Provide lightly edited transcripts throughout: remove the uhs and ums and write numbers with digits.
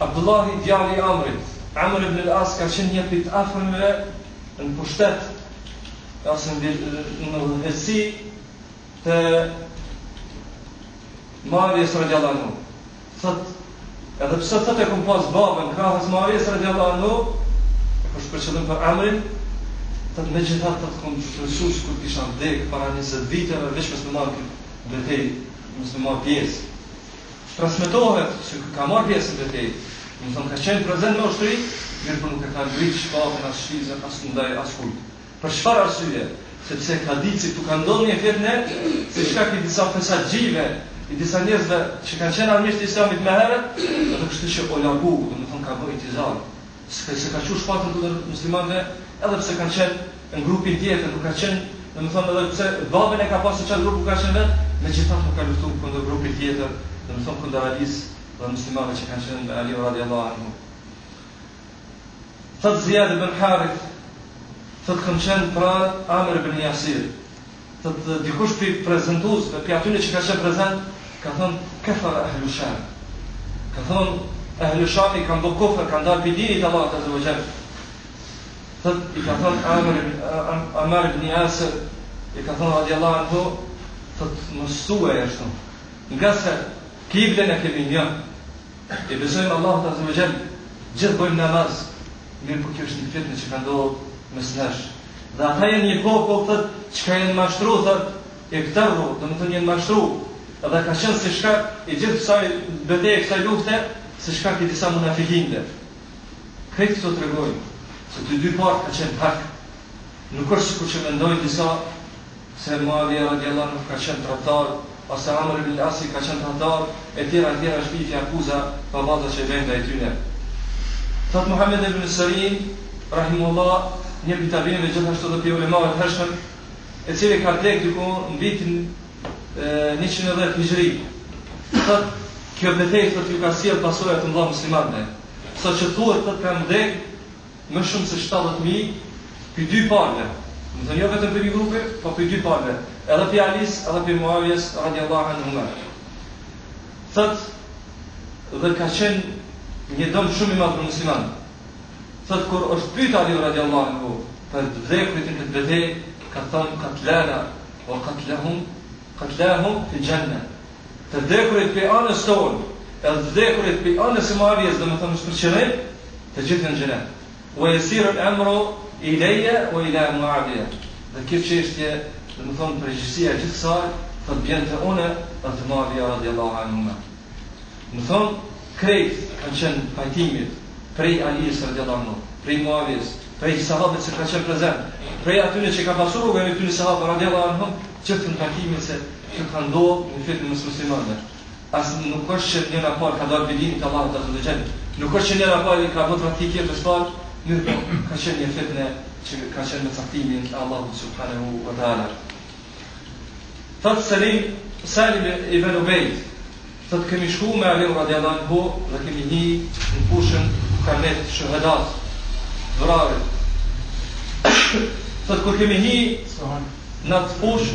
Abdullahi djali i Amrit, Amr ibn al-As ka qenë një prej të afërmëve në pushtet, ose në udhëheci të Muavijas radhiyallahu anhu. Thot, edhe pse thotë e kom pas babën krahas Muavijas radhiyallahu anhu, për shpërqëllim për Amrin, thot megjithatë të kom shpresur kur kisha vdek para 20 viteve veç mësë marr pjesë. Transmetohet se ka marrë pjesë në betejë, do të thonë ka qenë prezant në ushtri, mirë po nuk e ka ngritë shpatën as shizën as ndaj as kujt. Për çfarë arsye? Sepse ka ditë se tu ka ndodhur një fitnë, se shkak i disa fesatgjive, i disa njerëzve që kanë qenë armiqtë të Islamit më herët, do kështu që o largu, do të thonë ka bërë intizar. Se ka qenë shpatën të muslimanëve, edhe pse kanë qenë në grupin tjetër, nuk ka qenë, do të thonë edhe pse babën e ka pasur çfarë grupu ka qenë vet, megjithatë nuk ka luftuar kundër grupit tjetër, do të thonë kundër Alis dhe muslimanëve që kanë qenë me Ali radhiyallahu anhu. Thot Ziyad ibn Harith, thot kam qenë pranë Amr ibn Yasir. Thot dikush për prezentues, për atyre që ka qenë prezant, ka thonë kafara ahlu Sham. Ka thonë ahlu Sham i kanë bërë kufër, kanë dalë për dinit Allahut azza wa jall. Thot i ka thonë Amr ibn Yasir, i ka thonë radhiyallahu anhu, thot mos thuaj ashtu. Nga se kiblen e kemi një, i besojmë Allahut azza wa jall, gjithë bëjmë namaz, mirë po kjo është një fitnë që ka ndodhur mes nesh. Dhe ata janë një popull thot që ka janë mashtru, thot e këtërru, do të thonë janë mashtru. Edhe ka qenë si shkak i gjithë kësaj betejë, kësaj lufte, si shkak i disa munafikinëve. Këtë këto tregojnë se të dy parë ka qenë hak. Nuk është sikur që mendojnë disa se Muavija radhiyallahu anhu ka qenë tradhtar, ose Amr ibn al-As ka qenë tradhtar, e tjera shpifje akuza pa baza që vjen ndaj tyre. Thot Muhammed ibn Sirin, rahimullah, një prej tabinëve gjithashtu dhe prej ulemave të hershëm, e cili ka vdekur diku në vitin 110 Hijri. Thot kjo betejë thot ju ka sjell pasojë të mëdha muslimanëve. Sa që thuhet thot kanë vdekur më shumë se 70.000 për dy palëve. Do të thonë jo vetëm për një grupe, po për dy palëve. Edhe për Alis, edhe për Muavijas radhiyallahu anhu. Thot dhe ka qenë një dëm shumë i madh për muslimanë. Thot kur është pyet Ali radhiyallahu anhu për vdekurit në këtë betejë, ka thënë qatlana wa qatlahum fi janna. Të vdekurit për anës tonë, edhe vdekurit për anës së Muavijas, domethënë është për qëllim, të gjithë në xhenet. Wa yasiru al-amru ilayya wa ila Muawiya. Dhe kjo çështje, domethënë përgjegjësia e gjithë kësaj, thot vjen te unë dhe te Muavija radhiyallahu anhu. Domethënë krejt kanë qenë pajtimit prej Alijës radhiyallahu anhu, prej Muavijës, prej sahabëve që kanë qenë prezant, prej atyre që ka pasur rrugën e tyre sahabë radhiyallahu anhum, gjithë në pajtimin se kjo ka ndodhur në fitnë mes muslimanëve. As nuk është që njëra parë ka dalë bidin të Allahut azza wa jall, nuk është që njëra parë ka bërë tradhike të shpall, mirë ka qenë një fitnë që ka qenë me caktimin e Allahut subhanahu wa taala. Thot Salim ibn Ubayd, thot kemi shku me Ali radhiyallahu anhu dhe kemi hi në fushën kamet shuhadat vrarë. Thot kur kemi hi në atë fushë,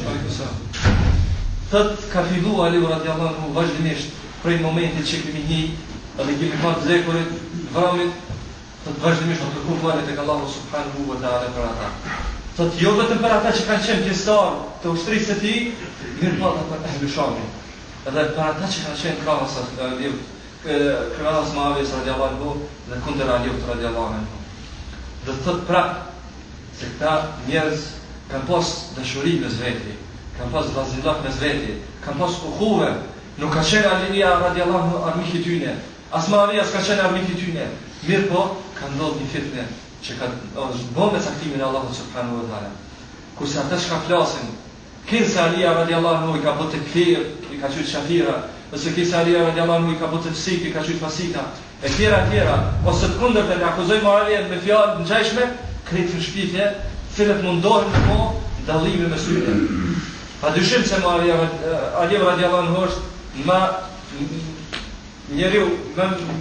thot ka fillu Ali radhiyallahu anhu vazhdimisht prej momentit që kemi hi dhe kemi parë zekurit vramit, thot vazhdimisht në kërku falje tek Allahu subhanahu wa taala për ata. Thot jo vetëm për ata që kanë qenë pjesëtar të ushtrisë së tij, mirë po edhe për ehlu Shamit. Edhe për ata që kanë qenë krahas Muavijës radhiyallahu anhu dhe kundër Aliut radhiyallahu anhu. Dhe thot prap se këta njerëz kanë pas dashuri mes veti, kanë pas vazhdimtar mes veti, kanë pas ukhuve, nuk ka qenë Alija radhiyallahu anhu armik i tyre, as Muavija s'ka qenë armik i tyre. Mirë po ka ndodhur një fitnë që ka bërë me caktimin e Allahut subhanahu wa taala. Kurse ata që flasin, kësa Alija radhiyallahu anhu i ka bërë tekfir, i ka qenë shafira, ose kësa Alija radhiyallahu anhu i ka bërë tefsik, i ka qenë fasita, e tjera, ose të kundërta ne akuzojmë Muavijen me fjalë ngjashme, kretë në shpifje, fillet mundohen në po dallime mes tyre. Padyshim se Muavija radhiyallahu anhu është më njeriu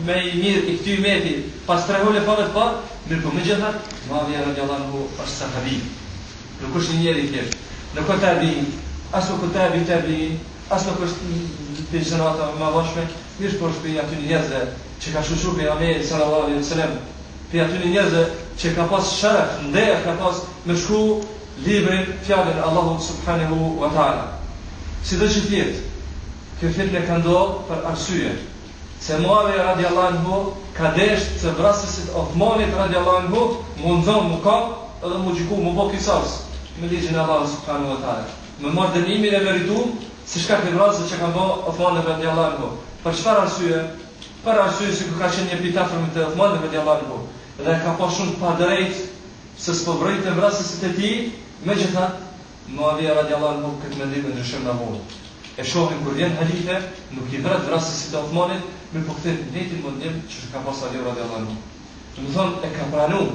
me i mirë i këtij umeti pas 3 hole fare të parë, mirë po megjithatë Muavija radhiyallahu anhu është sahabi. Nuk është një njeri tjetër. Nuk ka tabiin, as nuk ka tabiin, as nuk është për gjënata më vashme, mirë po është për aty njerëzve që ka shoqëruar pejgamberi sallallahu alaihi wasallam, për aty njerëzve që ka pas sharaf, ndeja ka pas me shkru librin fjalën Allahu subhanahu wa taala. Sido që tjetë, kjo fitnë ka ndodhur për arsye se Muawiya radiallahu anhu ka desht se vrasësit Othmanit radiallahu anhu mundon mu kap edhe mu gjiku mu bo kisas me ligjin e Allahu subhanahu wa taala. Me marrë dënimin e meritum si shka për vrasës që ka bo Othmanit radiallahu anhu. Për çfarë arsye? Për arsye se ka qenë një pitafërmit të Othmanit radiallahu anhu dhe ka pa shumë pa drejt se s'po vrejtë vrasësit e tij, megjithatë Muawiya radiallahu anhu këtë mendim ndryshon nga vonë. E shohim kur vjen halife, nuk i vret vrasësit e Othmanit, me po kthehet në njëjtin mendim që ka pas Ali radiallahu anhu. Do të thonë e ka pranuar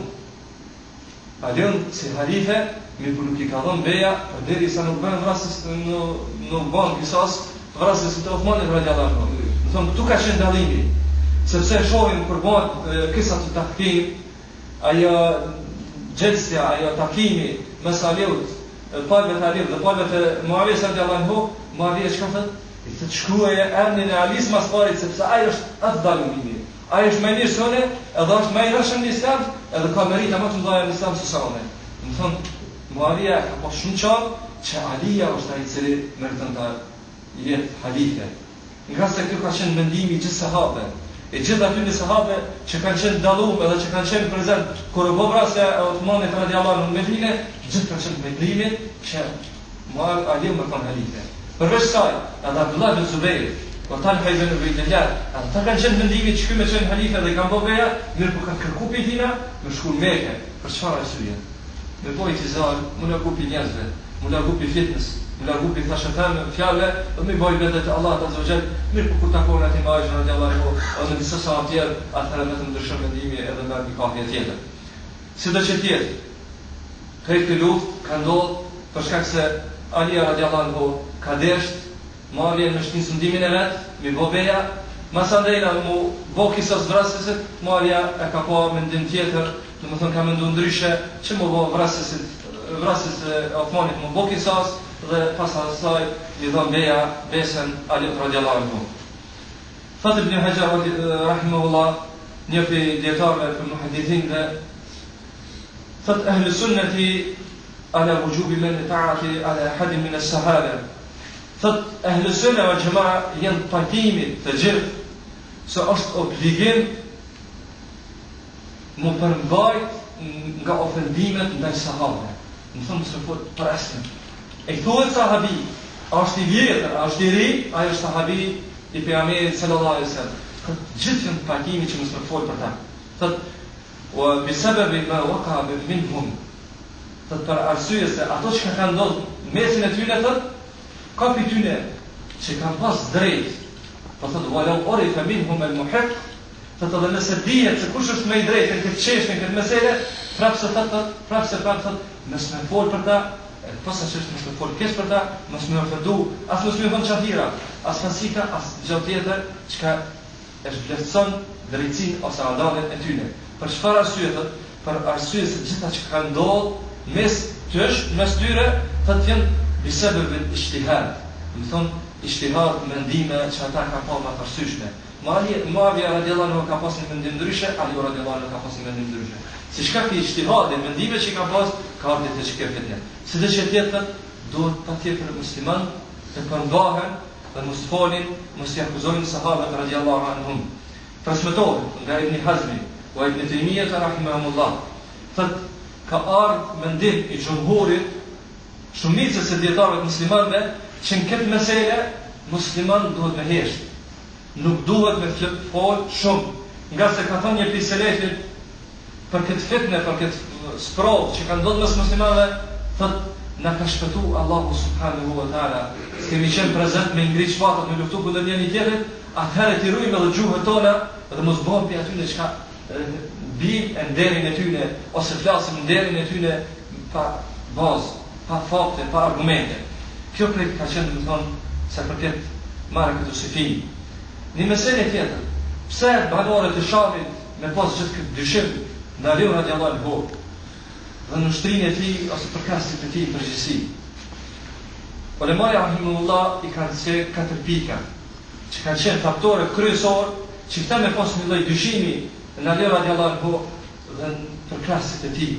Aliun si halife, me po nuk i ka dhënë beja derisa nuk bën vrasës nuk bën kisas vrasësit e Othmanit radiallahu anhu. Do të thonë këtu ka qenë dallimi, sepse shohim kur bëhet kisa të tahkim, ajo gjelsja, ajo takimi mes Aliut, palëve të Aliut dhe palëve të Muavijës radiallahu anhu, Muavija çka thot? I të shkruaje emrin e Alis mas parit, sepse ai është afdalu minni. Ai është më i mirë se unë, edhe është më i rreshëm në Islam, edhe ka merita më të mëdha në Islam se sa unë. Do thonë Muavija ka pas shumë qartë që Alia është ai i cili meriton ta jetë halife. Nga se kjo ka qenë mendimi i gjithë sahabëve. E gjithë aty në sahabe që kanë qenë dalluar edhe që kanë qenë prezent kur u bë vrasja e Othmanit radiallahu anhu në Medinë, gjithë kanë qenë mendimin që Muawiya Ali më kanë halife. Përveç saj, edhe Abdullah ibn Zubair, Talha ibn Ubaydillah, ata kanë qenë mendimin që ky më qenë halife dhe kanë bërë beja, mirë po kanë kërkuar pejtina me shku në Mekë. Për çfarë arsye? Me bojë tizar, më largu pi njerëzve, më largu pi fitness, më largu pi thashëtan fjalë, dhe më bojë vetë te Allah azza wa jall, mirë po kur takon atë me Aisha radiallahu anha, edhe disa sa tjerë, atëherë më të ndryshon mendimi edhe nga një kohë tjetër. Sido që tjetër, këtë luftë ka ndodhur për shkak se Ali radiallahu anhu ka desht Muawiya në shtin sundimin e vet, mi bobeja, masandejna mu bo kisas vrasësit, Muawiya e ka pa mendim tjetër, domethënë ka menduar ndryshe që mu bo vrasës e Othmanit mu bo kisas dhe pas asaj i dhon beja besën Ali radiallahu anhu. Thot Ibn Hajar rahimahullah, një prej dietarëve të muhaddithinëve, thot ahlu sunnati ala wujubi man ta'ati ala ahad min as-sahaba. Thot ahlu sunna wal jamaa janë pajtimit të gjithë se është obligim mu përmbajt nga ofendimet ndaj sahabëve. Më thonë se po për asnjë. E thuhet sahabi, është i vjetër, është i ri, ai është sahabi i pejgamberit sallallahu alaihi wasallam. Gjithë janë pajtimi që mos më fol për ta. Thot wa bisababi ma waqa minhum. Thot për arsye se ato që kanë ndodhur mesin e tyre, thot ka për tyne që kanë pas drejt, po thot walau urifa minhum al-muhiq, thot edhe nëse dihet se kush është më i drejtë në këtë çështje, në këtë mesele, prapse mos më fol për ta, posa çështë mos më fol keq për ta, mos më ofendu, as mos më vën çadira, as fasika, as gjë tjetër çka e vlerëson drejtsinë ose adalet e tyre. Për çfarë arsye thot? Për arsye se gjitha që kanë ndodhur mes tyre, thot janë bisebeb ijtihad. Do thonë ijtihad mendime që ata kanë pa më përsyeshme. Muawiya radiallahu anhu ka pas një mendim ndryshe, Ali radiallahu anhu ka pas një mendim ndryshe. Si shkak i ijtihadit, mendime që ka pas, ka ardhur të çka fitnë. Sido që tjetër, duhet patjetër musliman të përmbahen dhe mos folin, mos i akuzojnë sahabët radiallahu anhum. Transmetohet nga Ibn Hazmi wa Ibn Taymiyah rahimahumullah. Thot ka ardhur mendim i xhumhurit, shumicës e dietarëve muslimanëve, që në këtë mesele musliman duhet me hesht. Nuk duhet me fol shumë, nga se ka thënë një piselefit për këtë fitne, për këtë sprovë që ka ndodhur mes muslimanëve, thot na ka shpëtu Allahu subhanahu wa taala. Kemi qenë prezent me ngrit shpatat me luftu kundër njëri tjetrit, atëherë të rujmë edhe gjuhën tona dhe mos bëhem pi aty çka bim e nderin e tyre ose flasim nderin e tyre pa bazë, pa fakte, pa argumente. Kjo prej ka qenë domethënë sa përket marrë këtë sifi. Një mesele tjetër, pse banorët e Shamit me pas gjithë këtë dyshim në Ali radiallahu anhu dhe në shtrinë e tij ose përkasjet e tij përgjithësi. Ulemari rahimahullah I kanë se 4 pika që kanë qenë faktore kryesor që këta me pas një lloj dyshimi në Ali radiallahu anhu dhe për klasit e tij.